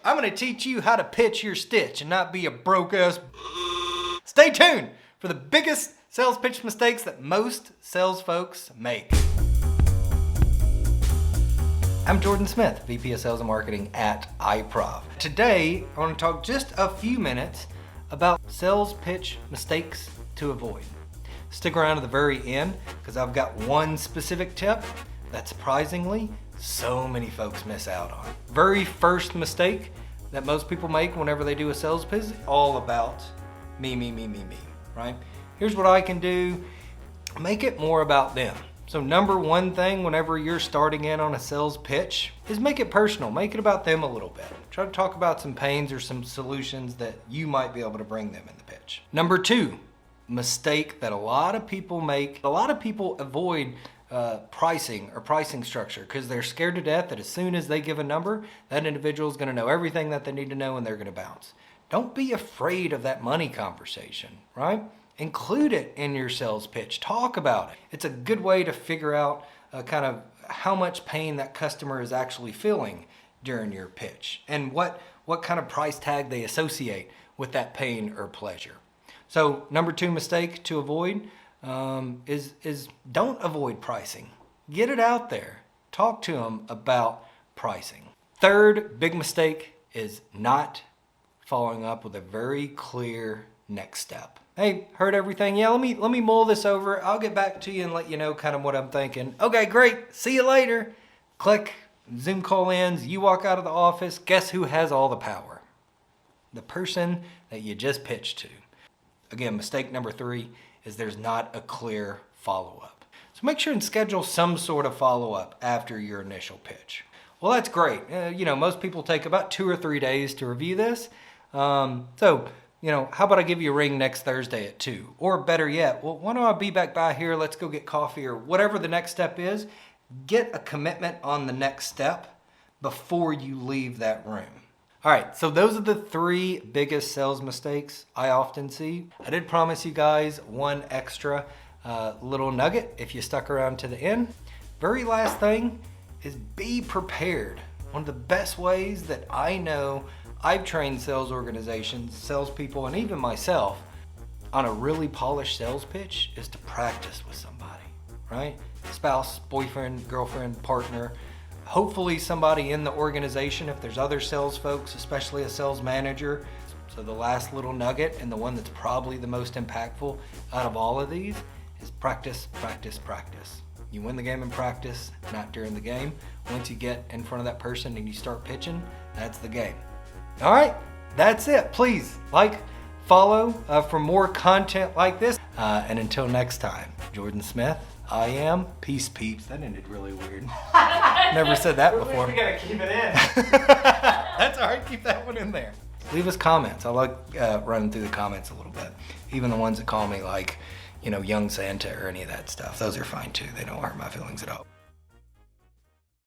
I'm gonna teach you how to pitch your stitch and not be a broke ass. Stay tuned for the biggest sales pitch mistakes that most sales folks make. I'm Jordan Smith, VP of Sales and Marketing at iProv. Today, I want to talk just a few minutes about sales pitch mistakes to avoid. Stick around to the very end because I've got one specific tip that surprisingly so many folks miss out on. Very first mistake that most people make whenever they do a sales pitch is all about me, right? Here's what I can do. Make it more about them. So number one thing whenever you're starting in on a sales pitch is make it personal. Make it about them a little bit. Try to talk about some pains or some solutions that you might be able to bring them in the pitch. Number two, mistake that a lot of people make. A lot of people avoid pricing or pricing structure because they're scared to death that as soon as they give a number, that individual is going to know everything that they need to know and they're going to bounce. Don't be afraid of that money conversation, right? Include it in your sales pitch. Talk about it. It's a good way to figure out kind of how much pain that customer is actually feeling during your pitch and what kind of price tag they associate with that pain or pleasure. So number two mistake to avoid is don't avoid pricing. Get it out there. Talk to them about pricing. Third big mistake is not following up with a very clear next step. Hey, heard everything? Yeah, let me mull this over. I'll get back to you and let you know kind of what I'm thinking. Okay, great. See you later. Click. Zoom call ends. You walk out of the office. Guess who has all the power? The person that you just pitched to. Again, mistake number three is there's not a clear follow-up. So make sure and schedule some sort of follow-up after your initial pitch. Well, that's great. Most people take about 2 or 3 days to review this. How about I give you a ring next Thursday at 2? Or better yet, well, why don't I be back by here? Let's go get coffee or whatever the next step is. Get a commitment on the next step before you leave that room. All right, so those are the 3 biggest sales mistakes I often see. I did promise you guys one extra little nugget if you stuck around to the end. Very last thing is be prepared. One of the best ways that I know I've trained sales organizations, salespeople, and even myself on a really polished sales pitch is to practice with somebody, right? Spouse, boyfriend, girlfriend, partner, hopefully somebody in the organization if there's other sales folks, especially a sales manager. So the last little nugget and the one that's probably the most impactful out of all of these is practice, practice, practice. You win the game in practice, not during the game. Once you get in front of that person and you start pitching, that's the game. All right, that's it. Please follow for more content like this. And until next time, Jordan Smith, I am. Peace, peeps. That ended really weird. Never said that before. We gotta keep it in. That's all right. Keep that one in there. Leave us comments. I like running through the comments a little bit. Even the ones that call me young Santa or any of that stuff. Those are fine too. They don't hurt my feelings at all.